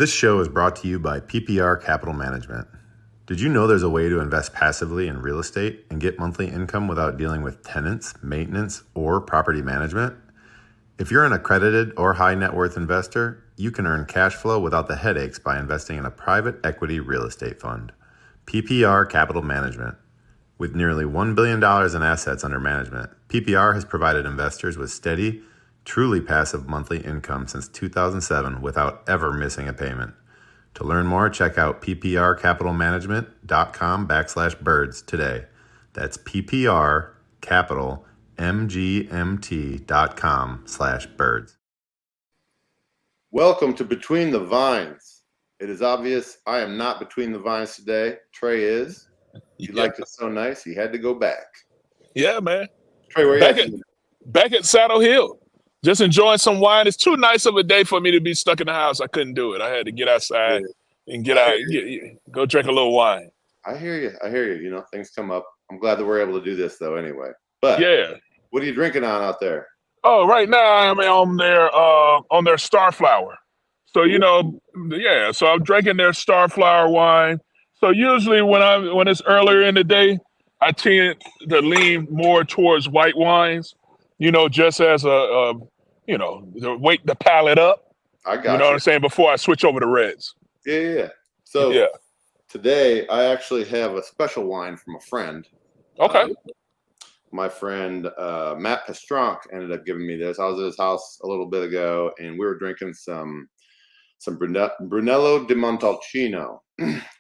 This show is brought to you by PPR Capital Management. Did you know there's a way to invest passively in real estate and get monthly income without dealing with tenants, maintenance, or property management? If you're an accredited or high net worth investor, you can earn cash flow without the headaches by investing in a private equity real estate fund. PPR Capital Management. With nearly $1 billion in assets under management, PPR has provided investors with steady, truly passive monthly income since 2007 without ever missing a payment. To learn more, check out pprcapitalmanagement.com/birds today. That's pprcapitalmgmt.com/birds. Welcome to Between the Vines. It is obvious I am not between the vines today. Trey is. He liked it so nice, he had to go back. Yeah, man. Trey, where you at? Back at Saddle Hill. Just enjoying some wine. It's too nice of a day for me to be stuck in the house. I couldn't do it. I had to get outside and go drink a little wine. I hear you. You know, things come up. I'm glad that we're able to do this, though, anyway. But yeah, what are you drinking on out there? Oh, right now I'm on their Starflower. So, you know, so I'm drinking their Starflower wine. So usually when it's earlier in the day, I tend to lean more towards white wines, you know, just as a to wake the palate up. I got you. What I'm saying? Before I switch over to reds. Yeah. So today I actually have a special wine from a friend. Okay. My friend Matt Pastronk ended up giving me this. I was at his house a little bit ago, and we were drinking some Brunello di Montalcino,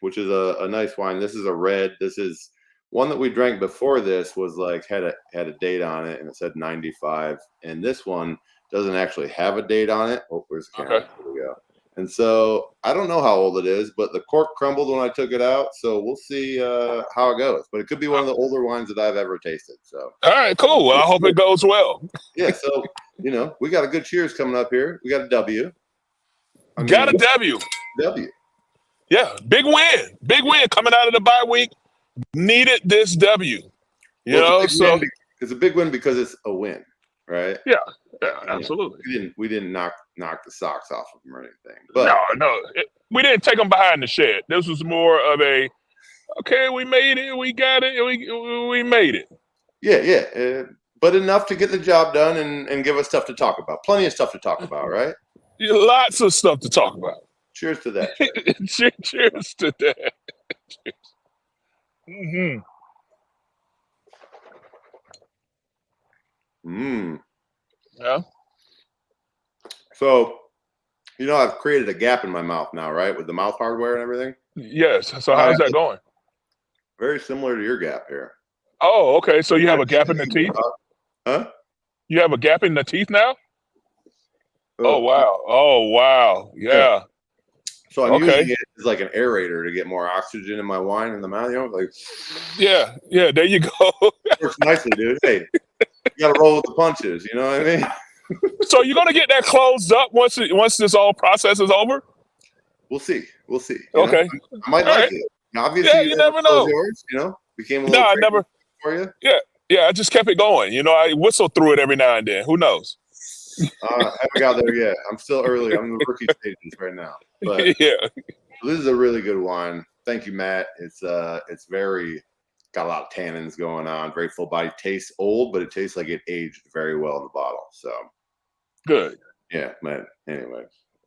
which is a nice wine. This is a red. This is one that we drank before. This was like had a date on it, and it said 95. And this one doesn't actually have a date on it. Oh, where's the camera? Okay. Here we go. And so I don't know how old it is, but the cork crumbled when I took it out. So we'll see how it goes. But it could be one of the older wines that I've ever tasted. So all right, cool. Well, I hope it goes well. Yeah. So we got a good cheers coming up here. We got a W. Got a W. W. Yeah, big win coming out of the bye week. Needed this W. It's a big win because it's a win, right? Yeah, absolutely. We didn't knock the socks off of them or anything. But no, we didn't take them behind the shed. This was more of we made it, we got it, we made it. Yeah, but enough to get the job done and give us stuff to talk about. Plenty of stuff to talk about, right? Lots of stuff to talk about. Cheers to that. Cheers to that. Cheers. Mm-hmm. Yeah. So, I've created a gap in my mouth now, right? With the mouth hardware and everything. Yes. So how's that going? Very similar to your gap here. Oh, okay. So you have a gap in the teeth? Huh? You have a gap in the teeth now? Oh wow. Yeah. So I'm using it as like an aerator to get more oxygen in my wine in the mouth. Yeah. There you go. Works nicely, dude. Hey, you gotta roll with the punches. You know what I mean? So you're gonna get that closed up once this all process is over? We'll see. Okay. I might like it. Obviously, you never know. Yours, became a little I never for you. Yeah. I just kept it going. I whistle through it every now and then. Who knows? I haven't got there yet. I'm still early. I'm in the rookie stages right now. But this is a really good wine. Thank you, Matt. It's very got a lot of tannins going on. Very full body. Tastes old, but it tastes like it aged very well in the bottle. So good. Yeah, man. Anyway,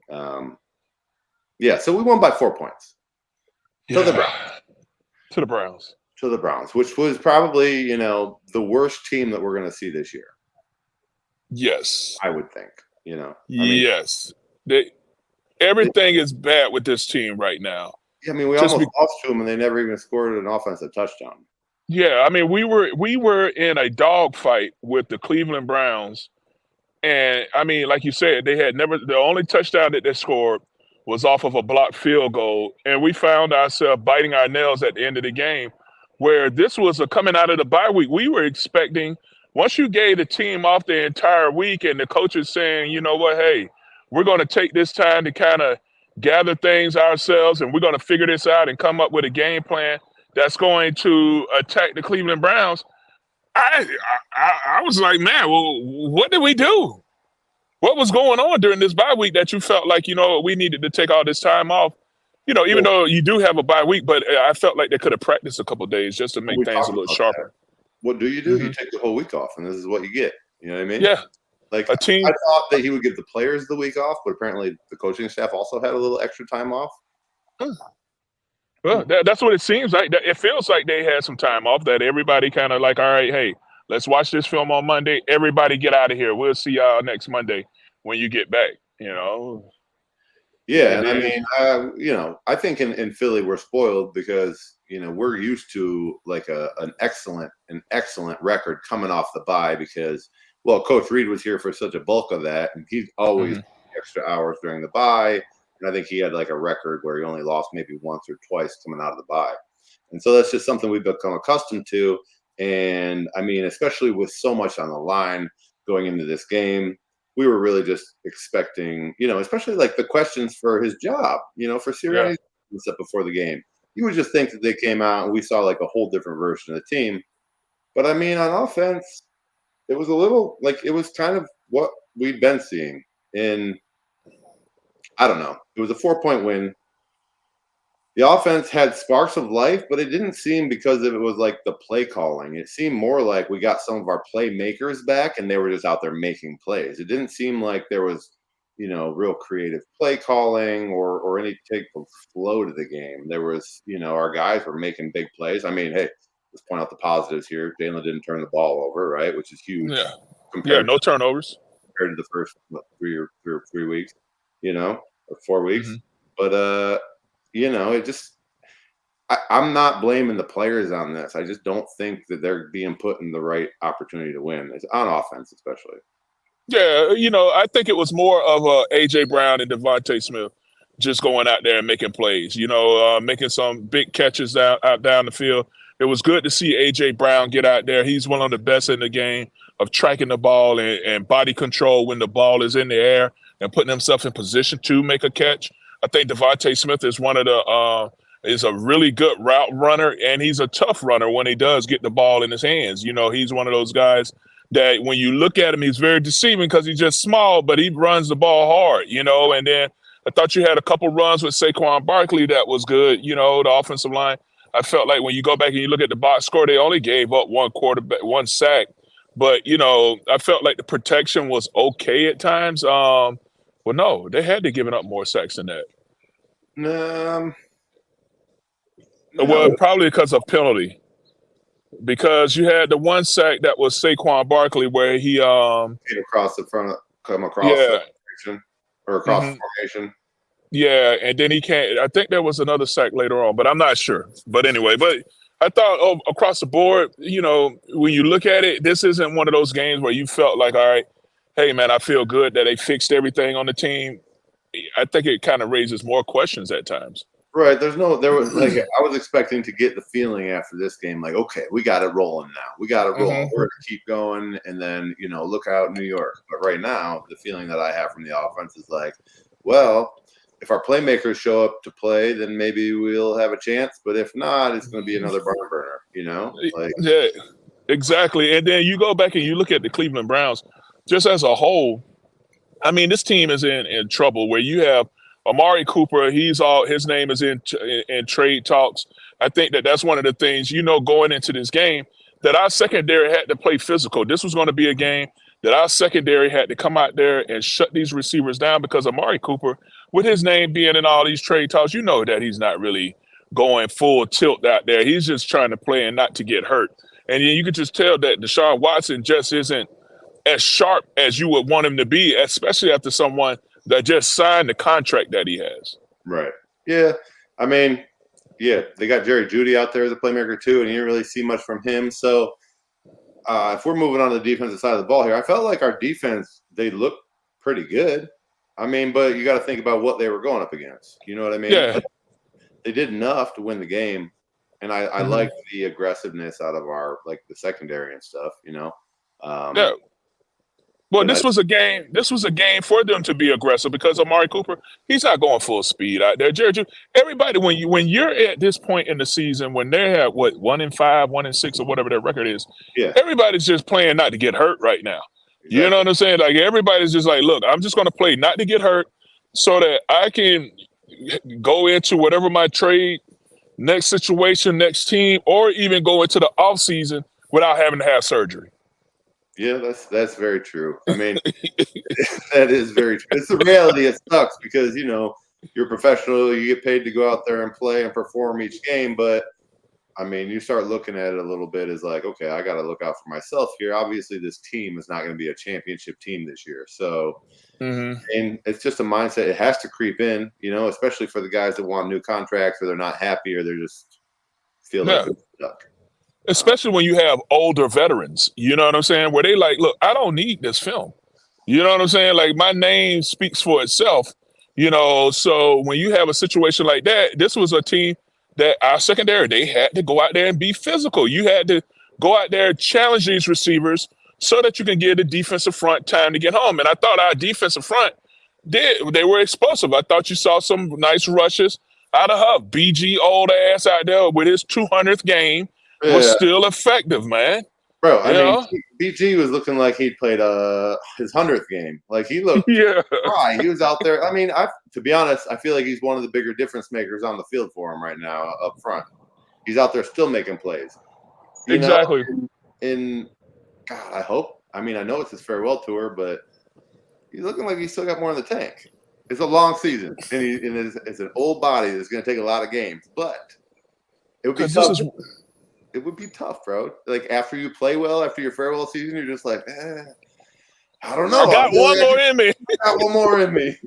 so we won by 4 points. To the Browns. To the Browns, which was probably the worst team that we're going to see this year. Yes, I would think. Yes, everything is bad with this team right now. Yeah, we almost lost to them, and they never even scored an offensive touchdown. Yeah, we were in a dogfight with the Cleveland Browns, and like you said, the only touchdown that they scored was off of a blocked field goal, and we found ourselves biting our nails at the end of the game. Where this was coming out of the bye week, we were expecting. Once you gave the team off the entire week and the coach is saying, you know what, hey, we're going to take this time to kind of gather things ourselves and we're going to figure this out and come up with a game plan that's going to attack the Cleveland Browns. I was like, man, well, what did we do? What was going on during this bye week that you felt like, we needed to take all this time off? Even Well, though you do have a bye week, but I felt like they could have practiced a couple of days just to make we things a talked little about that. sharper. What do? You Hmm. take the whole week off, and this is what you get. You know what I mean? Yeah, Like, a I team. thought that he would give the players the week off, but apparently the coaching staff also had a little extra time off. Well, that's what it seems like. It feels like they had some time off. That everybody kind of like, all right, hey, let's watch this film on Monday. Everybody get out of here. We'll see y'all next Monday when you get back. Yeah, And and I then mean, I think in Philly we're spoiled because we're used to like an excellent record coming off the bye because Coach Reed was here for such a bulk of that, and he's always mhm. extra hours during the bye, and I think he had like a record where he only lost maybe once or twice coming out of the bye, and so that's just something we've become accustomed to, and I mean, especially with so much on the line going into this game, we were really just expecting, especially like the questions for his job, for Yeah, Sirianni and stuff before the game. You would just think that they came out and we saw like a whole different version of the team. But I mean, on offense, it was a little like it was kind of what we'd been seeing. And I don't know. It was a 4-point win. The offense had sparks of life, but it didn't seem because it was like the play calling. It seemed more like we got some of our playmakers back and they were just out there making plays. It didn't seem like there was, real creative play calling or any type of flow to the game. There was, our guys were making big plays. I mean, hey, let's point out the positives here. Jalen didn't turn the ball over, right? Which is huge yeah, yeah. compared No turnovers. to the first 3 weeks, or 4 weeks. Hmm. But it just I'm not blaming the players on this. I just don't think that they're being put in the right opportunity to win. It's on offense, especially. Yeah, I think it was more of AJ Brown and Devontae Smith just going out there and making plays. Making some big catches down the field. It was good to see AJ Brown get out there. He's one of the best in the game of tracking the ball and body control when the ball is in the air and putting himself in position to make a catch. I think Devontae Smith is one of the is a really good route runner, and he's a tough runner when he does get the ball in his hands. He's one of those guys that when you look at him, he's very deceiving because he's just small, but he runs the ball hard, And then I thought you had a couple runs with Saquon Barkley that was good, the offensive line. I felt like when you go back and you look at the box score, they only gave up one sack. But, I felt like the protection was okay at times. Well, no, they had to give up more sacks than that. No, Well, no, probably because of penalty. Because you had the one sack that was Saquon Barkley where he came across the front, come across the yeah. formation or across the Hmm. formation. Yeah, and then he can't. I think there was another sack later on, but I'm not sure. But anyway, I thought across the board, when you look at it, this isn't one of those games where you felt like, all right, hey man, I feel good that they fixed everything on the team. I think it kind of raises more questions at times. Right. There was like I was expecting to get the feeling after this game, like, okay, we got it rolling now. We got it rolling. Hmm. We're gonna keep going, and then look out New York. But right now, the feeling that I have from the offense is like, well, if our playmakers show up to play, then maybe we'll have a chance. But if not, it's going to be another barn burner. Like Yeah, exactly. And then you go back and you look at the Cleveland Browns, just as a whole. I mean, this team is in trouble where you have Amari Cooper. His name is in trade talks. I think that's one of the things, going into this game that our secondary had to play physical. This was going to be a game that our secondary had to come out there and shut these receivers down because Amari Cooper, with his name being in all these trade talks, that he's not really going full tilt out there. He's just trying to play and not to get hurt. And then you could just tell that Deshaun Watson just isn't as sharp as you would want him to be, especially after someone that just signed the contract that he has. right. Yeah. I mean, yeah, they got Jerry Jeudy out there as a playmaker too, and you didn't really see much from him. So if we're moving on to the defensive side of the ball here, I felt like our defense, they looked pretty good. I mean, but you got to think about what they were going up against. You know what I mean? Yeah. They did enough to win the game, and I Mm-hmm. liked the aggressiveness out of our the secondary and stuff. Yeah. Well, But this was a game. This was a game for them to be aggressive because Amari Cooper, he's not going full speed out there. Jared, everybody, when you're at this point in the season, when they have 1-5, 1-6, or whatever their record is, yeah, everybody's just playing not to get hurt right now. You know exactly. what I'm saying? Like everybody's just like, look, I'm just going to play not to get hurt, so that I can go into whatever my trade, next situation, next team, or even go into the off season without having to have surgery. Yeah, that's very true. I mean, that is very true. It's the reality. It sucks because you're a professional. You get paid to go out there and play and perform each game, but I mean, you start looking at it a little bit as like, okay, I got to look out for myself here. Obviously, this team is not going to be a championship team this year. So, Mm-hmm. and it's just a mindset. It has to creep in, especially for the guys that want new contracts or they're not happy or they're just feel like Yeah. they're stuck. Especially when you have older veterans, you know what I'm saying? Where they like, look, I don't need this film. You know what I'm saying? Like my name speaks for itself, So when you have a situation like that, this was a team that our secondary, they had to go out there and be physical. You had to go out there and challenge these receivers so that you can give the defensive front time to get home. And I thought our defensive front they were explosive. I thought you saw some nice rushes out of Huff. BG old ass out there with his 200th game was Yeah, still effective, man. bro. I You mean, know? BG was looking like he'd played his 100th game. Like he looked Yeah. dry. He was out there. I mean, to be honest, I feel like he's one of the bigger difference makers on the field for him right now up front. He's out there still making plays. Exactly. And God, I hope. I mean, I know it's his farewell tour, but he's looking like he's still got more in the tank. It's a long season, and it's an old body that's going to take a lot of games. But it would be Because this tough. is It would be tough, bro. Like after you play well, after your farewell season, you're just like, I don't know. I got one more in me. I got one more in me.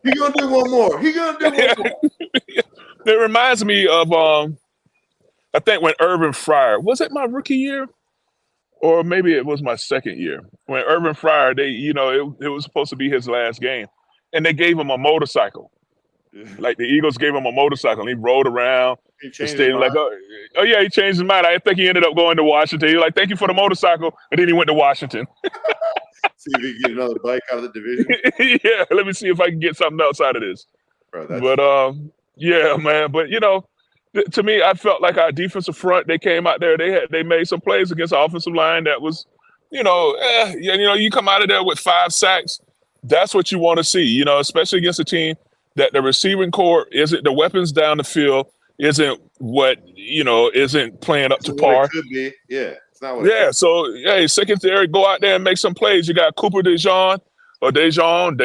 He gonna do one more. He gonna do one more. It reminds me of I think when Urban Fryer, was it my rookie year? Or maybe it was my second year. When Urban Fryer, it was supposed to be his last game. And they gave him a motorcycle. Like the Eagles gave him a motorcycle and he rode around He the changed his stadium mind. like, oh yeah, he changed his mind. I think he ended up going to Washington. He was like, thank you for the motorcycle. And then he went to Washington. See if he can get another bike out of the division. Yeah, let me see if I can get something else out of this. Bro, But yeah, man. But to me, I felt like our defensive front, they came out there, they made some plays against the offensive line that was, you come out of there with 5 sacks. That's what you want to see, especially against a team that the receiving core isn't, the weapons down the field isn't isn't playing up it's to what it par. could be. Yeah, it's not what it Yeah, could so hey, secondary, go out there and make some plays. You got Cooper DeJean or Dejean,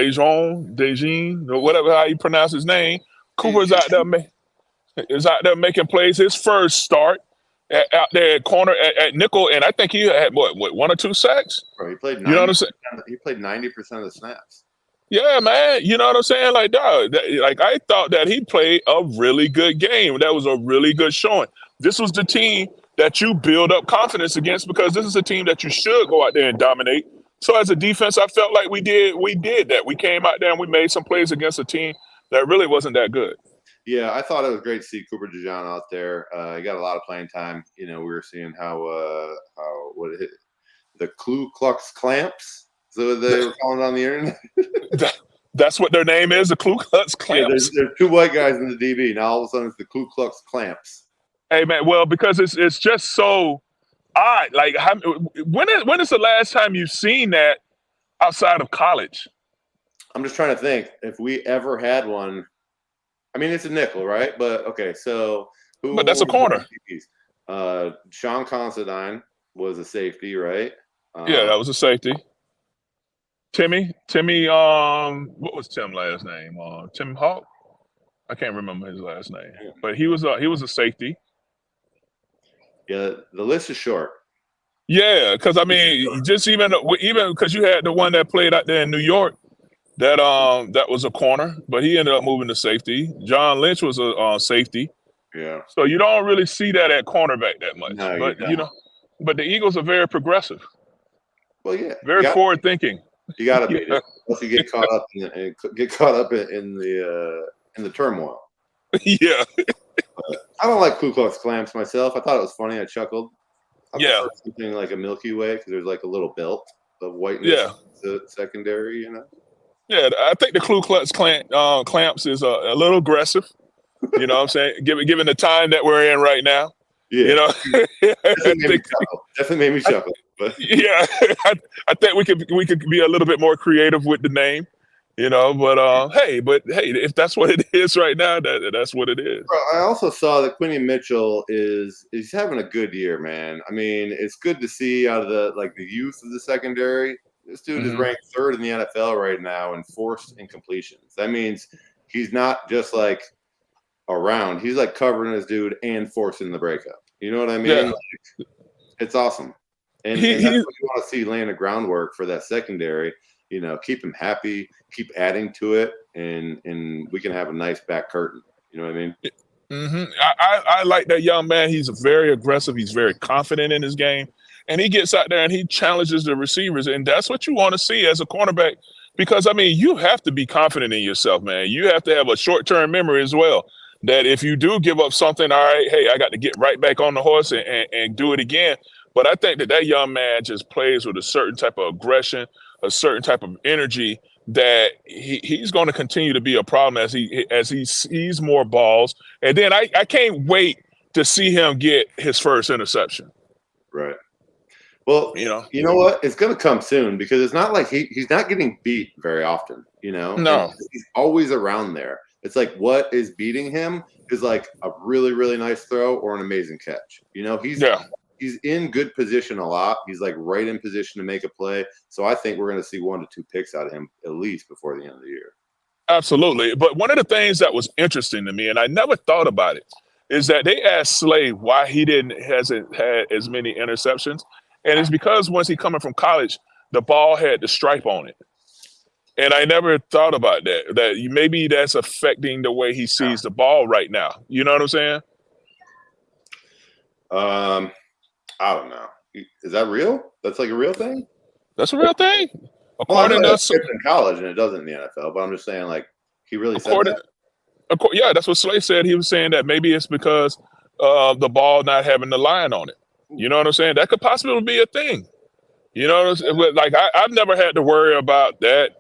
or whatever how you pronounce his name. be. Cooper's out there making plays. His first start out there at corner at nickel, and I think he had what 1 or 2 sacks. Bro, he played You know what 90. I'm saying? He played 90% of the snaps. Yeah, man. You know what I'm saying? Like, dog, like I thought that he played a really good game. That was a really good showing. This was the team that you build up confidence against because this is a team that you should go out there and dominate. So as a defense, I felt like we did that. We came out there and we made some plays against a team that really wasn't that good. Yeah, I thought it was great to see Cooper DeJean out there. He got a lot of playing time. We were seeing how the Ku Klux Clamps. So they were calling it on the internet. That's what their name is, the Ku Klux Clamps. Yeah, there's 2 white guys in the DB. Now all of a sudden it's the Ku Klux Clamps. Hey man, well because it's just so odd. Like when is the last time you've seen that outside of college? I'm just trying to think if we ever had one. I mean, it's a nickel, right? But okay, so But that's a corner. Sean Considine was a safety, right? Yeah, that was a safety. Timmy, what was Tim's last name? Tim Hawk. I can't remember his last name, but he was a safety. Yeah, the list is short. Yeah, because I mean, just even because you had the one that played out there in New York, that was a corner, but he ended up moving to safety. John Lynch was a safety. Yeah. So you don't really see that at cornerback that much. No, but but the Eagles are very progressive. Well, yeah, very forward thinking. You got to be, unless you get caught up in the turmoil. Yeah. I don't like Ku Klux Clamps myself. I thought it was funny. I chuckled. Yeah. Something like a Milky Way because there's like a little belt of whiteness. Yeah. The secondary, Yeah, I think the Ku Klux Clamps is a little aggressive. You know what I'm saying? Given the time that we're in right now. You Yeah. know, I Definitely made me think, chuckle. Definitely made me chuckle. But yeah, I think we could be a little bit more creative with the name, you know. But hey, if that's what it is right now, that's what it is. bro, I also saw that Quinion Mitchell is having a good year, man. I mean, it's good to see out of the youth of the secondary. This dude is Hmm. ranked third in the NFL right now in forced incompletions. That means he's not just like around; he's like covering his dude and forcing the breakup. You know what I mean? Yeah, Like, it's awesome, and he and that's he what you want to see laying the groundwork for that secondary. You know, keep him happy, keep adding to it, and we can have a nice back curtain. You know what I mean? I like that young man. He's very aggressive. He's very confident in his game, and he gets out there and he challenges the receivers, and that's what you want to see as a cornerback. Because I mean, you have to be confident in yourself, man. You have to have a short-term memory as well. That if you do give up something, all right, hey, I got to get right back on the horse and do it again. But I think that young man just plays with a certain type of aggression, a certain type of energy that he's going to continue to be a problem as he sees more balls. And then I can't wait to see him get his first interception. Right. Well, You know, you know what? It's going to come soon because it's not like he's not getting beat very often, and no, he's always around there. It's like what is beating him is like a really, really nice throw or an amazing catch. yeah, He's in good position a lot. He's like right in position to make a play. So I think we're going to see 1 to 2 picks out of him at least before the end of the year. absolutely. But one of the things that was interesting to me, and I never thought about it, is that they asked Slay why he hasn't had as many interceptions, and it's because once he coming from college, the ball had the stripe on it. And I never thought about that. Maybe that's affecting the way he sees the ball right now. You know what I'm saying? I don't know. Is that real? That's like a real thing? That's a real thing. Well, I know According to it fits in college and it doesn't in the NFL, but I'm just saying, like, he really said according, that. yeah, that's what Slay said. He was saying that maybe it's because the ball not having the line on it. You know what I'm saying? That could possibly be a thing. You know what I'm saying? But, like I've never had to worry about that.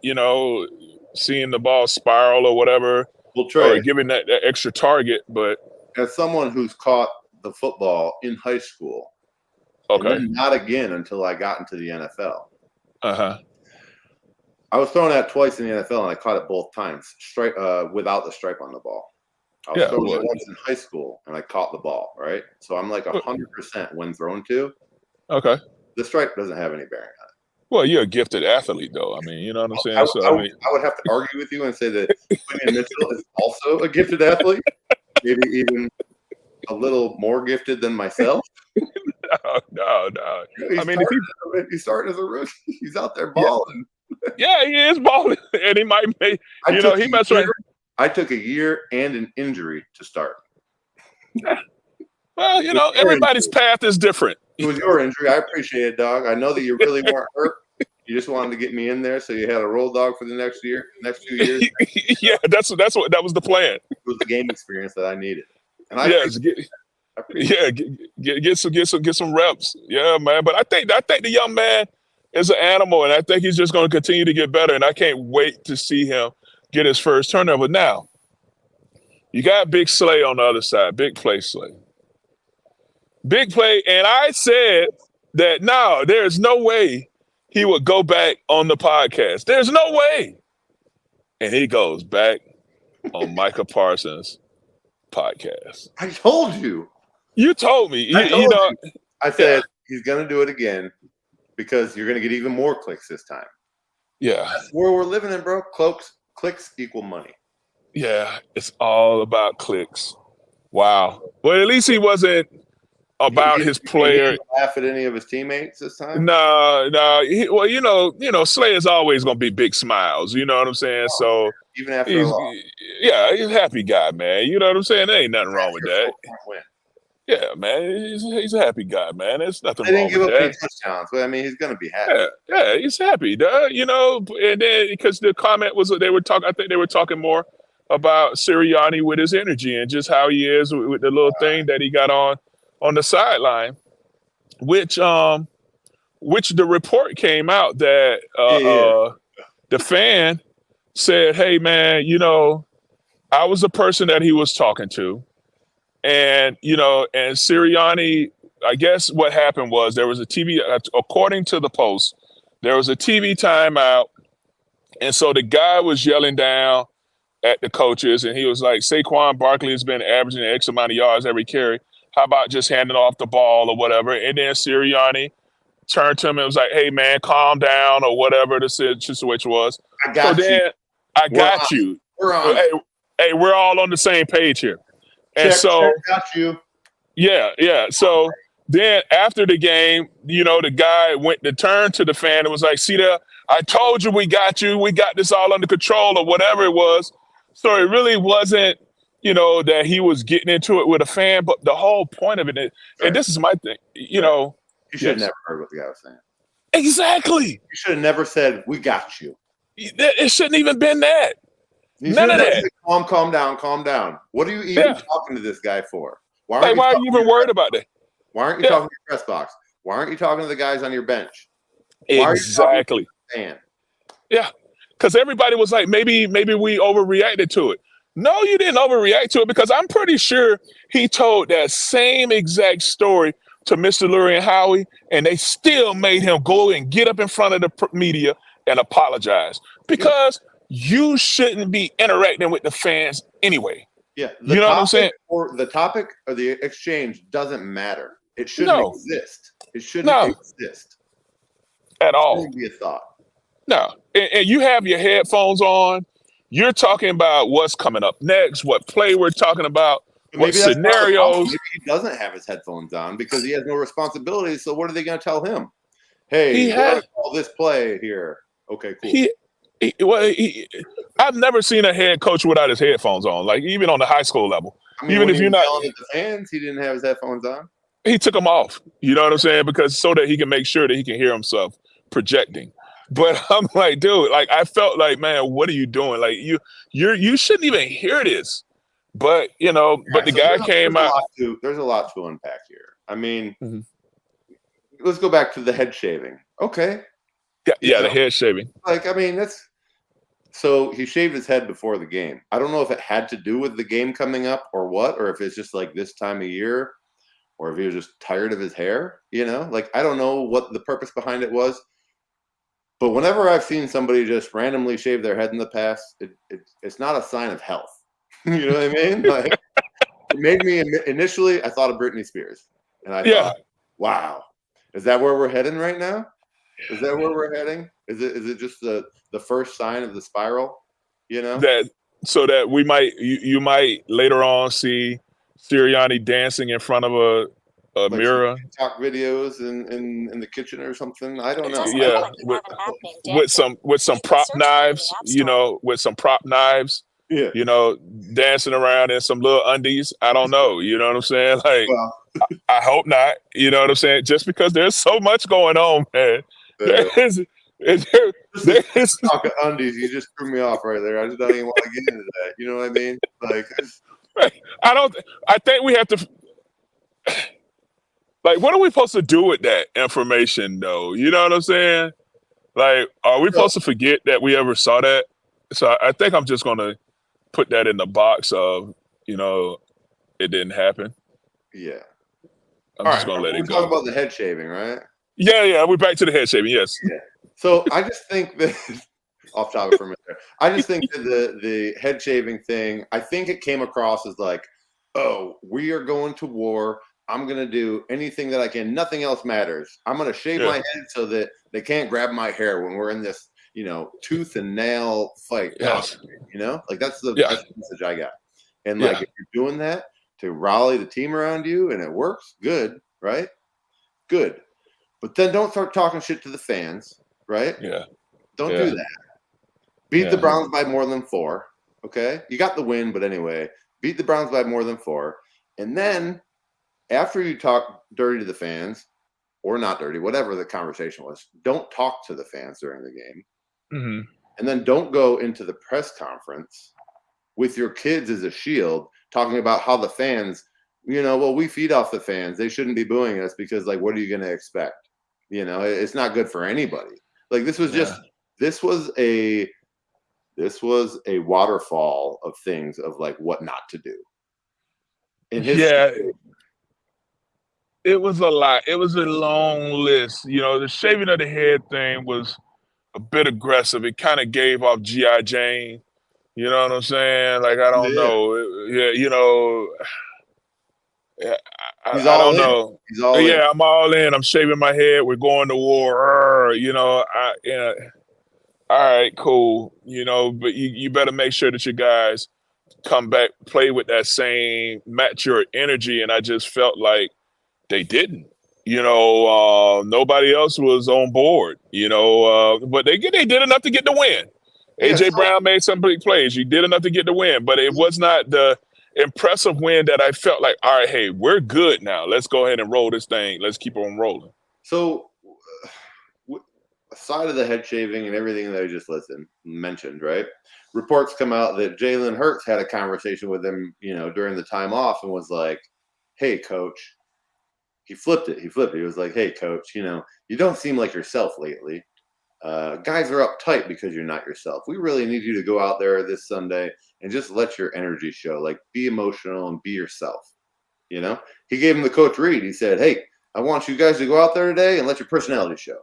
Seeing the ball spiral or whatever, Well, or Trey, giving that extra target. But as someone who's caught the football in high school and okay, then not again until I got into the NFL, uh-huh. I was thrown at twice in the NFL and I caught it both times, without the stripe on the ball. I was Yeah, thrown well, it once in high school and I caught the ball, right? So I'm like 100% when thrown to. okay. The stripe doesn't have any bearing on it. Well, you're a gifted athlete, though. I mean, you know what I'm I, saying. I, So I mean, I would have to argue with you and say that Quinion Mitchell is also a gifted athlete, maybe even a little more gifted than myself. no. He I mean, if he started as a rookie. He's out there yeah, balling. yeah, he is balling, and he might make, I took he a must year. right. I took a year and an injury to start. Well, It was your everybody's injury. path is different. It was your injury. I appreciate it, dog. I know that you really weren't hurt. You just wanted to get me in there, so you had a roll dog for the next few years. Yeah, that was the plan. It was the game experience that I needed, and I Yes, appreciate it. get some reps. Yeah, man. But I think the young man is an animal, and I think he's just going to continue to get better. And I can't wait to see him get his first turnover. Now, you got Big Slay on the other side, big play Slay. Big play. And I said that no, there's no way he would go back on the podcast. There's no way. And he goes back on Micah Parsons' podcast. I told you. You told me. I told you. I said yeah. he's going to do it again because you're going to get even more clicks this time. Yeah. That's where we're living in, bro. Clicks equal money. Yeah. It's all about clicks. Wow. Well, at least he wasn't about his player. He laugh at any of his teammates this time? No. Well, Slay is always going to be big smiles. You know what I'm saying? So even after a loss. Yeah, he's a happy guy, man. You know what I'm saying? There ain't nothing wrong with that. Win. Yeah, man. He's a happy guy, man. There's nothing they wrong didn't with give up any that. touchdowns, but I mean, he's going to be happy. Yeah, he's happy, duh. And then because the comment was I think they were talking more about Sirianni with his energy and just how he is with the little thing that he got on the sideline, which the report came out that the fan said, "Hey, man, I was the person that he was talking to. And and Sirianni, I guess what happened was there was a TV, according to the Post, there was a TV timeout, and so the guy was yelling down at the coaches, and he was like, Saquon Barkley has been averaging X amount of yards every carry. How about just handing off the ball or whatever? And then Sirianni turned to him and was like, hey, man, calm down or whatever the situation was. I got so you. then I got you. We're on. Hey, we're all on the same page here. And check, got you. Yeah. So then after the game, the guy went to turn to the fan and was like, see there, I told you we got you. We got this all under control or whatever it was. So it really wasn't, that he was getting into it with a fan. But the whole point of it, and this is my thing, You should have never heard what the guy was saying. Exactly. You should have never said, we got you. It shouldn't even been that. None of that. Said, calm down. What are you even talking to this guy for? Why are you even worried about that? Why aren't you talking to your press box? Why aren't you talking to the guys on your bench? Exactly. Yeah. Because everybody was like, maybe we overreacted to it. No, you didn't overreact to it, because I'm pretty sure he told that same exact story to Mr. Lurie and Howie, and they still made him go and get up in front of the media and apologize, because you shouldn't be interacting with the fans anyway. Yeah. You know what I'm saying? Or the topic or the exchange doesn't matter. It shouldn't exist. It shouldn't exist at all. It shouldn't be a thought. No. And you have your headphones on. You're talking about what's coming up next, what play we're talking about, what scenarios. Maybe he doesn't have his headphones on because he has no responsibilities. So what are they going to tell him? Hey, call this play here. Okay, cool. I've never seen a head coach without his headphones on, like even on the high school level. I mean, even if you're not yelling at the fans, he didn't have his headphones on. He took them off. You know what I'm saying? Because so that he can make sure that he can hear himself projecting. But I'm like, dude, like I felt like, man, what are you doing? Like you shouldn't even hear this. But but the guy came out. There's a lot to unpack here. I mean, let's go back to the head shaving. Okay. Yeah, the head shaving. Like, I mean, so he shaved his head before the game. I don't know if it had to do with the game coming up or what, or if it's just like this time of year, or if he was just tired of his hair, Like, I don't know what the purpose behind it was. But whenever I've seen somebody just randomly shave their head in the past, it's not a sign of health. You know what I mean? Like, it made me initially, I thought of Britney Spears. And I thought, wow, is that where we're heading right now? Is that where we're heading? Is it just the first sign of the spiral? That so that we might you might later on see Sirianni dancing in front of a mirror. TikTok videos in the kitchen or something. I don't know. Yeah, with some prop knives. With some prop knives. Yeah. Dancing around in some little undies. I don't know. You know what I'm saying? Like, I hope not. You know what I'm saying? Just because there's so much going on, man. There's talk of undies. You just threw me off right there. I just don't even want to get into that. You know what I mean? Like, I think we have to. Like, what are we supposed to do with that information, though? You know what I'm saying? Like, are we supposed to forget that we ever saw that? So I think I'm just going to put that in the box of, it didn't happen. Yeah. I'm just going to let it go. We're talking about the head shaving, right? Yeah. We're back to the head shaving, yes. Yeah. So I just think that, off topic for a minute there, I just think that the head shaving thing, I think it came across as like, oh, we are going to war. I'm going to do anything that I can. Nothing else matters. I'm going to shave my head so that they can't grab my hair when we're in this, tooth and nail fight. Yes. Like that's the message I got. And like, if you're doing that to rally the team around you and it works, good, right? Good. But then don't start talking shit to the fans, right? Yeah. Don't do that. Beat the Browns by more than 4. Okay. You got the win, but anyway, beat the Browns by more than 4. And then after you talk dirty to the fans, or not dirty, whatever the conversation was, don't talk to the fans during the game. Mm-hmm. And then don't go into the press conference with your kids as a shield talking about how the fans, we feed off the fans. They shouldn't be booing us because, like, what are you going to expect? It's not good for anybody. Like, this was a waterfall of things of like what not to do. in his. Yeah, it was a lot. It was a long list. The shaving of the head thing was a bit aggressive. It kind of gave off G.I. Jane. You know what I'm saying? Like, I don't Yeah, know. Yeah, he's I all don't in. know. He's all in. Yeah, I'm all in. I'm shaving my head. We're going to war. Yeah. All right, cool. But you better make sure that you guys come back, play with that same, match your energy. And I just felt like they didn't. Nobody else was on board. But they did enough to get the win. Yeah, AJ Brown made some big plays. You did enough to get the win, but it was not the impressive win that I felt like, all right, hey, we're good now. Let's go ahead and roll this thing. Let's keep on rolling. so aside of the head shaving and everything that I just mentioned, right? Reports come out that Jalen Hurts had a conversation with him, during the time off, and was like, "Hey, coach." He flipped it. He was like, "Hey, coach, you don't seem like yourself lately. Guys are uptight because you're not yourself. We really need you to go out there this Sunday and just let your energy show. Like, be emotional and be yourself." He gave him the coach read. He said, "Hey, I want you guys to go out there today and let your personality show."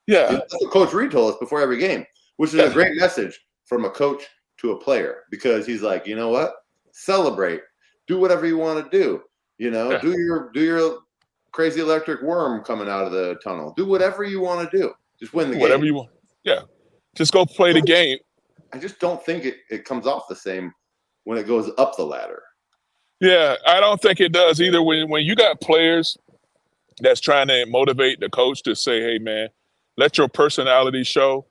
Yeah. That's what Coach Reed told us before every game, which is a great message from a coach to a player, because he's like, you know what? Celebrate. Do whatever you want to do. Do your crazy electric worm coming out of the tunnel. Do whatever you want to do. Just win the game. Whatever you want. Yeah. Just go play the game. I just don't think it comes off the same when it goes up the ladder. Yeah, I don't think it does either. When you got players that's trying to motivate the coach to say, hey, man, let your personality show,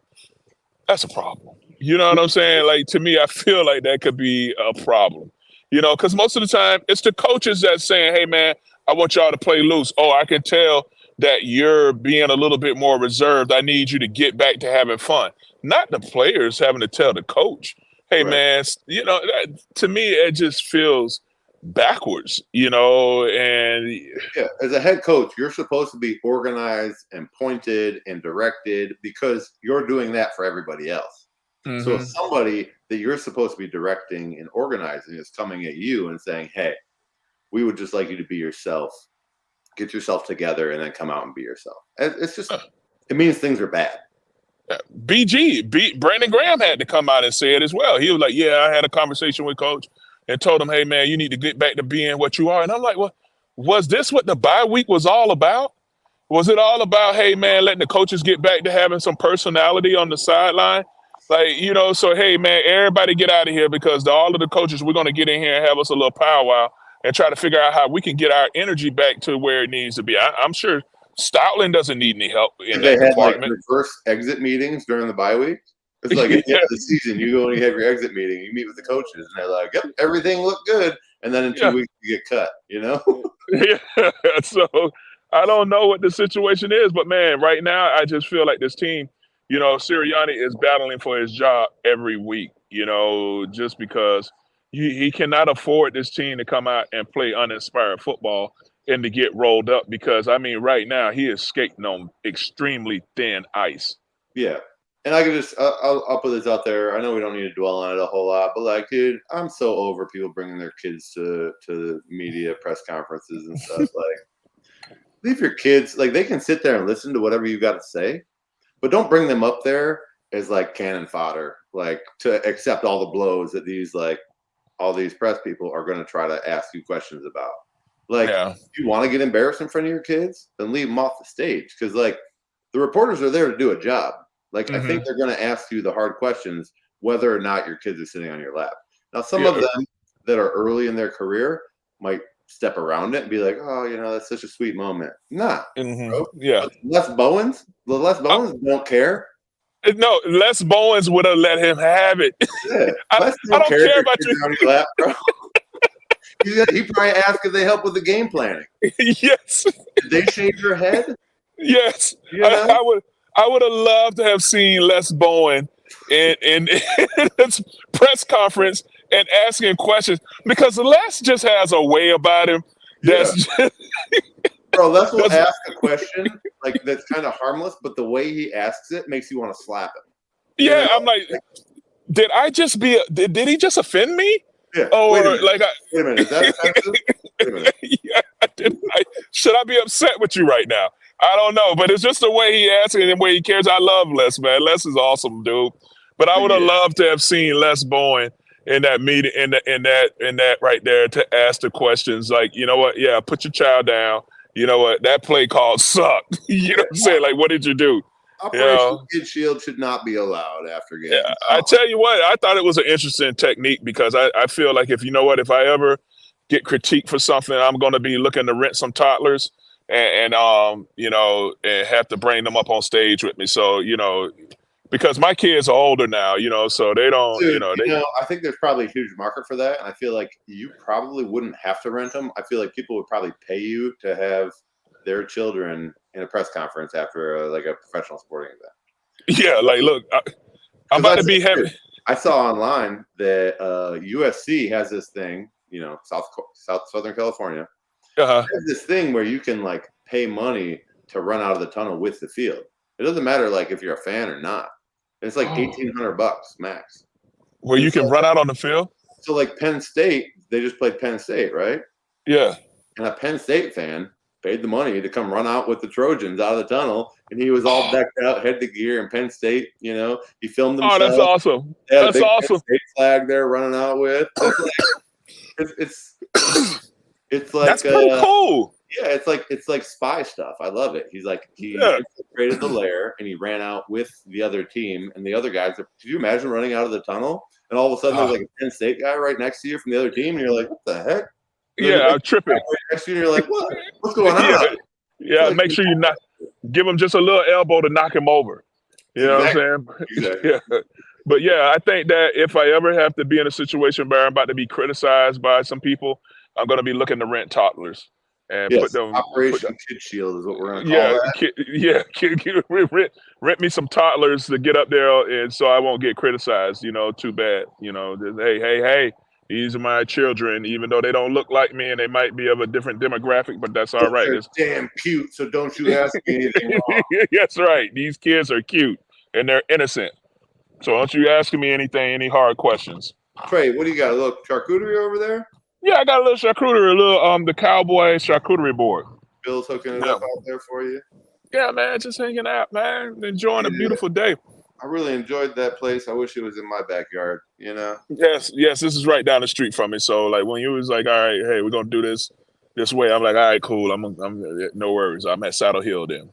that's a problem. You know what I'm saying? Like, to me, I feel like that could be a problem. Because most of the time, it's the coaches that's saying, hey, man, I want y'all to play loose. Oh, I can tell that you're being a little bit more reserved. I need you to get back to having fun. Not the players having to tell the coach, hey, Right. man, to me, it just feels backwards, and yeah, as a head coach, you're supposed to be organized and pointed and directed, because you're doing that for everybody else. mm-hmm. So if somebody that you're supposed to be directing and organizing is coming at you and saying, hey, we would just like you to be yourself, get yourself together, and then come out and be yourself. It's just, it means things are bad. Brandon Graham had to come out and say it as well. He was like, yeah, I had a conversation with coach and told him, hey, man, you need to get back to being what you are. And I'm like, well, was this what the bye week was all about? Was it all about, hey, man, letting the coaches get back to having some personality on the sideline? Like, so, hey, man, everybody get out of here, because all of the coaches, we're going to get in here and have us a little powwow and try to figure out how we can get our energy back to where it needs to be. I'm sure Stoutland doesn't need any help in that department. Like reverse exit meetings during the bye week. It's like at the end of the season, you go and you have your exit meeting, you meet with the coaches, and they're like, yep, everything looked good. And then in 2 weeks, you get cut, Yeah. So I don't know what the situation is, but, man, right now, I just feel like this team, Sirianni is battling for his job every week, just because he cannot afford this team to come out and play uninspired football and to get rolled up, because, I mean, right now he is skating on extremely thin ice. Yeah. And I could just, I'll put this out there. I know we don't need to dwell on it a whole lot, but, like, dude, I'm so over people bringing their kids to media press conferences and stuff. Like, leave your kids, like, they can sit there and listen to whatever you got to say, but don't bring them up there as, like, cannon fodder, like, to accept all the blows that all these press people are going to try to ask you questions about. Like, if you want to get embarrassed in front of your kids, then leave them off the stage, because, like, the reporters are there to do a job. Like, I think they're going to ask you the hard questions, whether or not your kids are sitting on your lap. Now, some of them that are early in their career might step around it and be like, oh, that's such a sweet moment. Nah. Bro. Yeah. Les Bowens don't care. No, Les Bowens would have let him have it. Yeah. I don't care about you. On your lap, bro. He probably asked if they help with the game planning. Yes. Did they shave your head? Yes. I would have loved to have seen Les Bowen in this press conference and asking questions, because Les just has a way about him that's Bro, Les will ask a question like that's kind of harmless, but the way he asks it makes you want to slap him. Yeah, I'm like, did he just offend me? Yeah. Wait a Or minute. like Wait a minute. Is that offensive? Wait a minute. yeah, should I be upset with you right now? I don't know, but it's just the way he asks and the way he cares. I love Les, man. Les is awesome, dude. But I would have Yeah. loved to have seen Les Bowen in that meeting, in that right there, to ask the questions like, you know what? Yeah, put your child down. You know what? That play call sucked. You know what I'm saying? Like, what did you do? You Operation know? Kid Shield should not be allowed after Yeah, games. I tell you what, I thought it was an interesting technique because I feel like if I ever get critiqued for something, I'm going to be looking to rent some toddlers and have to bring them up on stage with me. So, because my kids are older now, so they don't, Dude, I think there's probably a huge market for that. And I feel like you probably wouldn't have to rent them. I feel like people would probably pay you to have their children in a press conference after a professional sporting event. yeah, like, look, I'm about to be having. I saw online that USC has this thing, Southern California, has this thing where you can like pay money to run out of the tunnel with the field. It doesn't matter like if you're a fan or not. It's like $1,800 max. Where you can run out on the field? So like Penn State, they just played Penn State, right? Yeah. And a Penn State fan paid the money to come run out with the Trojans out of the tunnel, and he was all decked out, head to gear in Penn State. He filmed himself. Oh, that's awesome. They had That's a big awesome. Penn State flag there running out with. It's like that's pretty cool. Yeah, it's like spy stuff. I love it. He's like he created the lair and he ran out with the other team and the other guys. Could you imagine running out of the tunnel and all of a sudden there's like a Penn State guy right next to you from the other team and you're like, what the heck? Yeah, I'm tripping. Right next to you and you're like, what's going on? Yeah, make sure you give him just a little elbow to knock him over. You know what I'm saying? Exactly. Yeah. But yeah, I think that if I ever have to be in a situation where I'm about to be criticized by some people, I'm going to be looking to rent toddlers and put them. Operation Kid Shield is what we're going to call that. Rent me some toddlers to get up there, and so I won't get criticized. Too bad. Hey, these are my children, even though they don't look like me and they might be of a different demographic, but that's all right. They're damn cute, so don't you ask me anything wrong. That's right. These kids are cute and they're innocent. So don't you ask me any hard questions. Trey, what do you got? A little charcuterie over there? Yeah, I got a little charcuterie, the cowboy charcuterie board. Bill's hooking it up out there for you. Yeah, man, just hanging out, man, enjoying a beautiful day. I really enjoyed that place. I wish it was in my backyard, Yes, this is right down the street from me. So like when you was like, all right, hey, we're gonna do this way, I'm like, all right, cool. I'm no worries. I'm at Saddle Hill then.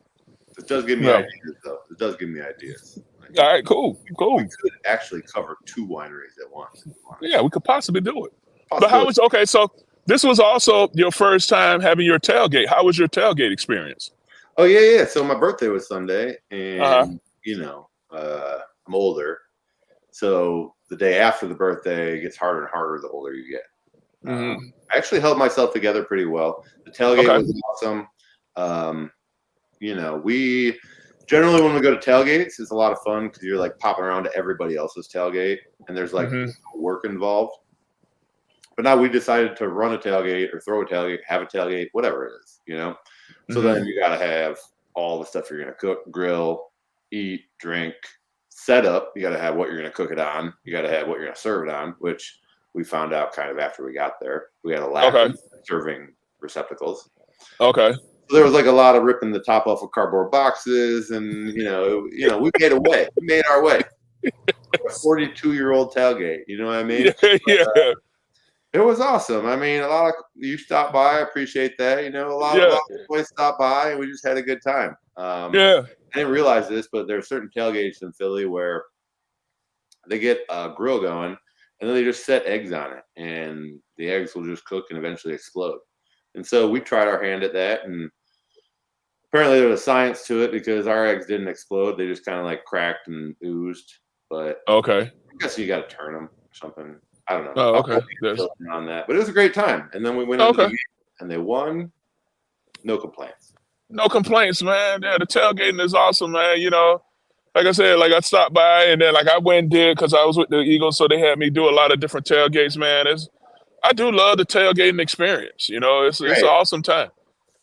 It does give me ideas, though. It does give me ideas. All right, cool. We could actually cover 2 wineries at once. Yeah, we could possibly do it. But so this was also your first time having your tailgate. How was your tailgate experience? Oh, yeah. So my birthday was Sunday, and, I'm older. So the day after the birthday gets harder and harder the older you get. I actually held myself together pretty well. The tailgate was awesome. We generally when we go to tailgates, it's a lot of fun because you're like popping around to everybody else's tailgate, and there's like work involved. But now we decided to run a tailgate or throw a tailgate, have a tailgate, whatever it is, So then you got to have all the stuff you're going to cook, grill, eat, drink, set up. You got to have what you're going to cook it on. You got to have what you're going to serve it on, which we found out kind of after we got there. We had a lack of serving receptacles. Okay. So there was like a lot of ripping the top off of cardboard boxes, and we made a way. We made our way. A 42-year-old tailgate. You know what I mean? Yeah. It was awesome. I mean, a lot of you stopped by. I appreciate that. A lot of boys stopped by, and we just had a good time. I didn't realize this, but there are certain tailgates in Philly where they get a grill going, and then they just set eggs on it, and the eggs will just cook and eventually explode. And so we tried our hand at that, and apparently there was science to it because our eggs didn't explode. They just kind of like cracked and oozed. But I guess you got to turn them or something. I don't know. Oh, okay. On that, but it was a great time. And then we went into the game and they won. No complaints. No complaints, man. Yeah, the tailgating is awesome, man. Like I said, like I stopped by and then like I went and did because I was with the Eagles, so they had me do a lot of different tailgates, man. I do love the tailgating experience. It's an awesome time.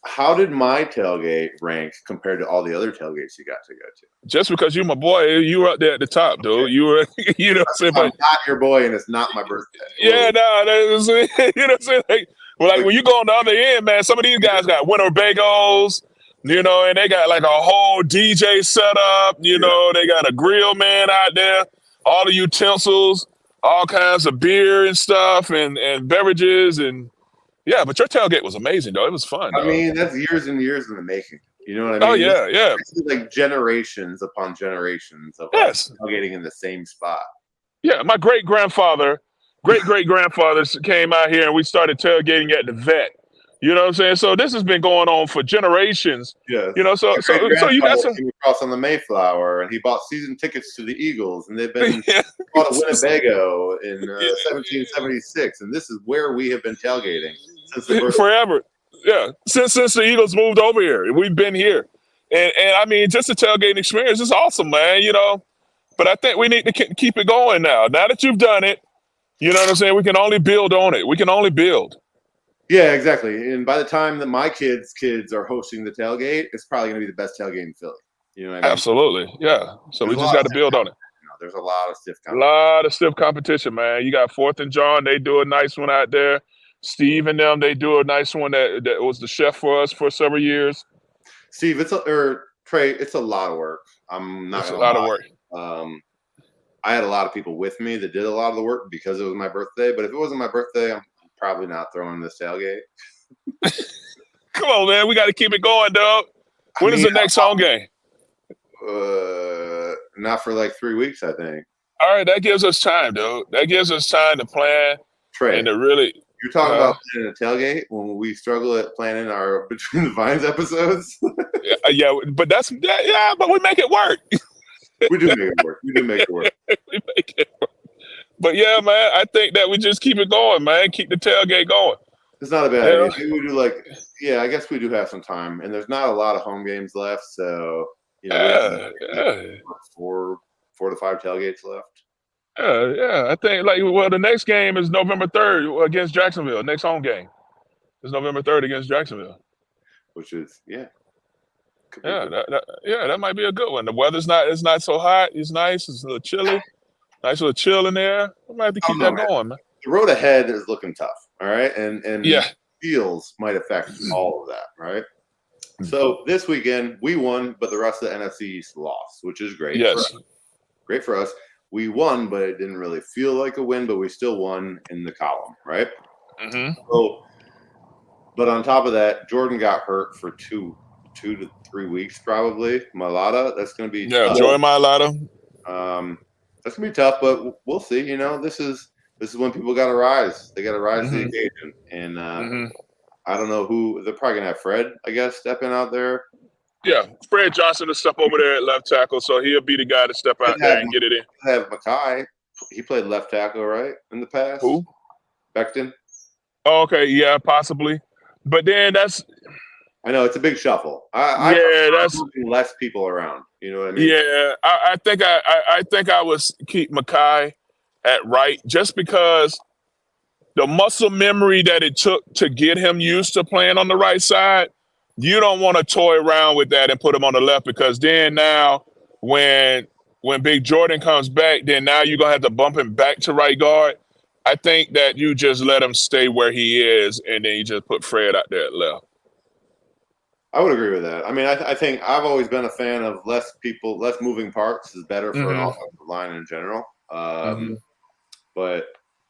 how did my tailgate rank compared to all the other tailgates you got to go to? Just because you're my boy, you were up there at the top, dude. Okay. You were, you know what I'm saying? I'm But not your boy, and it's not my birthday. yeah, no, that's, you know what I'm saying? Like when you go on the other end, man, some of these guys got Winnebagos, you know, and they got like a whole DJ setup, you know, they got a grill man out there, all the utensils, all kinds of beer and stuff and beverages and yeah, but your tailgate was amazing though. It was fun, I though. mean, that's years and years in the making. You know what I mean? Oh yeah, yeah. This is like generations upon generations of Yes. tailgating in the same spot. Yeah, my great grandfather came out here and we started tailgating at the vet. You know what I'm saying? So this has been going on for generations. Yes. You know, so you got some came across on the Mayflower, and he bought season tickets to the Eagles, and they've been yeah. bought a Winnebago in 1776, and this is where we have been tailgating since the birth. Forever. Yeah, since the Eagles moved over here, we've been here, and I mean, just the tailgating experience is awesome, man. You know, but I think we need to keep it going now. Now that you've done it, you know what I'm saying. We can only build on it. We can only build. Yeah, exactly. And by the time that my kids are hosting the tailgate, it's probably going to be the best tailgate in Philly. You know what I mean? Absolutely, yeah. So we just got to build on it. There's a lot of stiff competition. A lot of stiff competition, man. You got 4th and John. They do a nice one out there. Steve and them, they do a nice one that was the chef for us for several years. Steve, Trey, it's a lot of work. I'm not It's a gonna lot lie. of work. I had a lot of people with me that did a lot of the work because it was my birthday. But if it wasn't my birthday, I'm probably not throwing this tailgate. Come on, man. We got to keep it going, dog. When is the next home game? Not for like 3 weeks, I think. All right, that gives us time, dude. That gives us time to plan Trey, and to really. You're talking about planning a tailgate when we struggle at planning our Between the Vines episodes. Yeah, but but we make it work. We do make it work. We make it work. But yeah, man, I think that we just keep it going, man. Keep the tailgate going. It's not a bad idea. Maybe we do I guess we do have some time, and there's not a lot of home games left, so you know, we have 4 to 5 tailgates left. Yeah. I think the next game is November 3rd against Jacksonville. Next home game is November 3rd against Jacksonville. Which is that might be a good one. The weather's not so hot. It's nice. It's a little chilly. Nice little chill in there. We might have to keep that going, man. The road ahead is looking tough. All right, and yeah, fields might affect all of that. Right. So this weekend we won, but the rest of the NFC East lost, which is great. Yes, great for us. We won, but it didn't really feel like a win. But we still won in the column, right? Mm-hmm. So, but on top of that, Jordan got hurt for 2 to 3 weeks, probably. Mailata, that's going to be tough. Joey Mailata. That's going to be tough, but we'll see. You know, this is when people got to rise. They got to rise to the occasion, and I don't know who. They're probably going to have Fred, I guess, stepping out there. Yeah, Fred Johnson will step over there at left tackle, so he'll be the guy to step out there and get it in. Have Mackay. He played left tackle, right, in the past? Who? Becton. Oh, okay, yeah, possibly. But then I know it's a big shuffle. That's moving less people around. You know what I mean? Yeah, I think I would keep Mackay at right just because the muscle memory that it took to get him used to playing on the right side. You don't want to toy around with that and put him on the left because then now when Big Jordan comes back, then now you're gonna have to bump him back to right guard. I think that you just let him stay where he is, and then you just put Fred out there at left. I would agree with that. I mean, I think I've always been a fan of less moving parts is better for an offensive line in general. But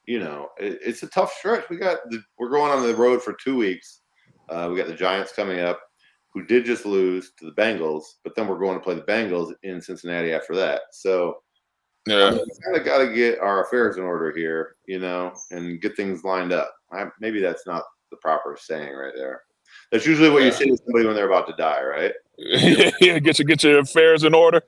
you know, it's a tough stretch. We're going on the road for 2 weeks. We got the Giants coming up, who did just lose to the Bengals, but then we're going to play the Bengals in Cincinnati after that. So, yeah, we kind of got to get our affairs in order here, you know, and get things lined up. Maybe that's not the proper saying right there. That's usually what you say to somebody when they're about to die, right? Yeah, get your affairs in order.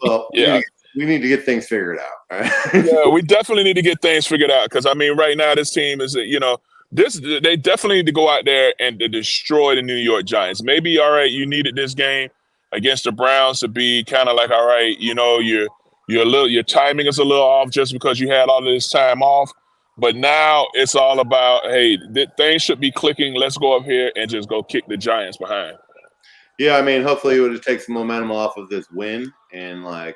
Well, yeah. We need to get things figured out. Right? Yeah, we definitely need to get things figured out because, I mean, right now this team is, you know, they definitely need to go out there and to destroy the New York Giants. Maybe, all right, you needed this game against the Browns to be kind of like, all right, you know, your timing is a little off just because you had all this time off. But now it's all about, hey, things should be clicking. Let's go up here and just go kick the Giants behind. Yeah, I mean, hopefully it would take some momentum off of this win, and the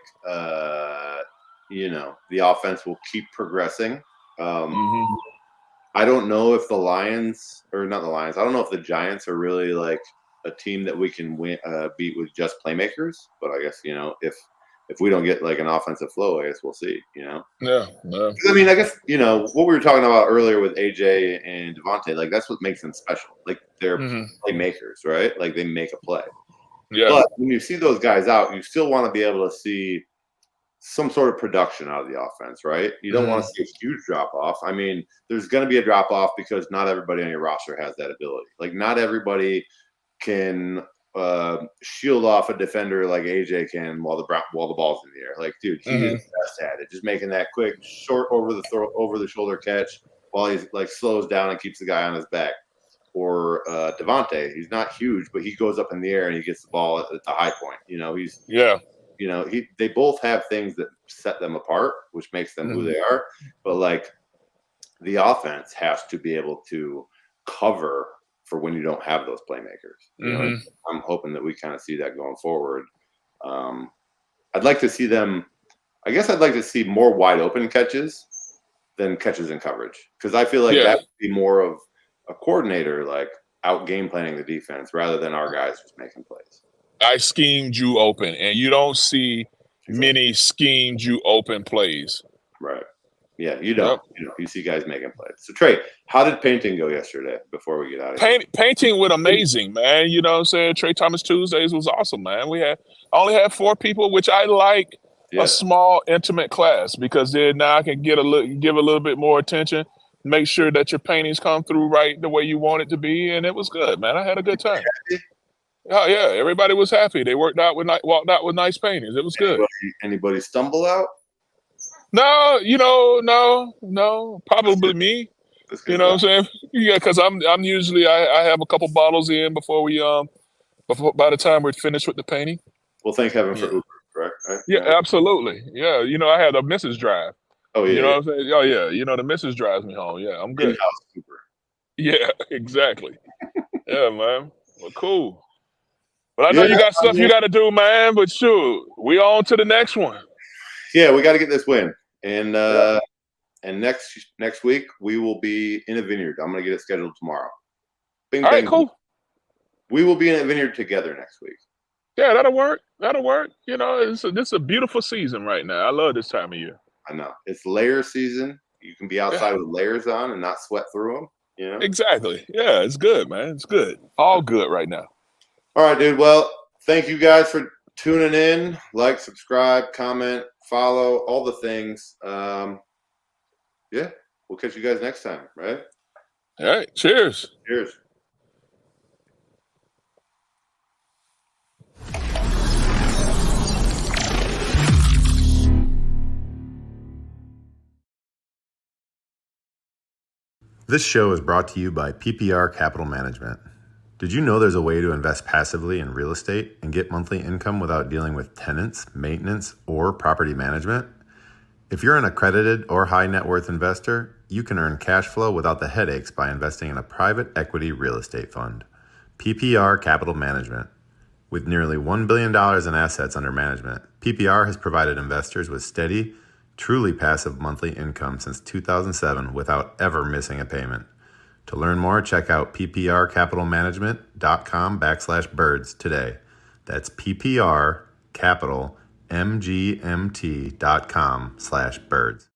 offense will keep progressing. I don't know if the Lions, or not the Lions, I don't know if the Giants are really like a team that we can beat with just playmakers. But I guess, if we don't get like an offensive flow, I guess we'll see, Yeah. I mean, I guess, what we were talking about earlier with AJ and Devontae, like that's what makes them special. Like they're playmakers, right? Like they make a play. Yeah. But when you see those guys out, you still want to be able to see some sort of production out of the offense, right? You don't want to see a huge drop off. I mean, there's going to be a drop off because not everybody on your roster has that ability. Like, not everybody can shield off a defender like AJ can while the ball's in the air. Like, dude, he is best at it. Just making that quick, short over the shoulder catch while he's like slows down and keeps the guy on his back. Or Devontae, he's not huge, but he goes up in the air and he gets the ball at the high point. They both have things that set them apart, which makes them who they are. But like the offense has to be able to cover for when you don't have those playmakers. I'm hoping that we kind of see that going forward. I'd like to see them. I guess I'd like to see more wide open catches than catches in coverage, because I feel like that would be more of a coordinator like out game planning the defense rather than our guys just making plays. I schemed you open, and you don't see many schemed you open plays. Right. Yeah, you don't. You see guys making plays. So Trey, how did painting go yesterday before we get out of here? Painting went amazing, man. You know what I'm saying? Trey Thomas Tuesdays was awesome, man. I only had 4 people, which I like a small, intimate class, because then now I can give a little bit more attention, make sure that your paintings come through right the way you want it to be, and it was good, man. I had a good time. Oh yeah, everybody was happy. They walked out with nice paintings. It was good. Anybody stumble out? No, no, probably me. You know what I'm saying? Yeah, because I'm usually I have a couple bottles in before by the time we're finished with the painting. Well, thank heaven for Uber, correct? Right? Yeah, absolutely. Yeah, I had a Mrs. drive. Oh yeah. You know what I'm saying? Oh yeah, the Mrs. drives me home. Yeah, I'm good. In-house Uber. Yeah, exactly. Yeah, man. Well, cool. But I know you got stuff you got to do, man. But shoot, we on to the next one. Yeah, we got to get this win, and next week we will be in a vineyard. I'm gonna get it scheduled tomorrow. All right, cool. We will be in a vineyard together next week. Yeah, that'll work. This is a beautiful season right now. I love this time of year. I know, it's layer season. You can be outside with layers on and not sweat through them. Exactly. Yeah, it's good, man. It's good. All good right now. All right, dude. Well, thank you guys for tuning in. Like, subscribe, comment, follow, all the things. We'll catch you guys next time, right? All right. Cheers. Cheers. This show is brought to you by PPR Capital Management. Did you know there's a way to invest passively in real estate and get monthly income without dealing with tenants, maintenance, or property management? If you're an accredited or high net worth investor, you can earn cash flow without the headaches by investing in a private equity real estate fund. PPR Capital Management. With nearly $1 billion in assets under management, PPR has provided investors with steady, truly passive monthly income since 2007 without ever missing a payment. To learn more, check out pprcapitalmanagement.com/birds today. That's pprcapitalmgmt.com/birds.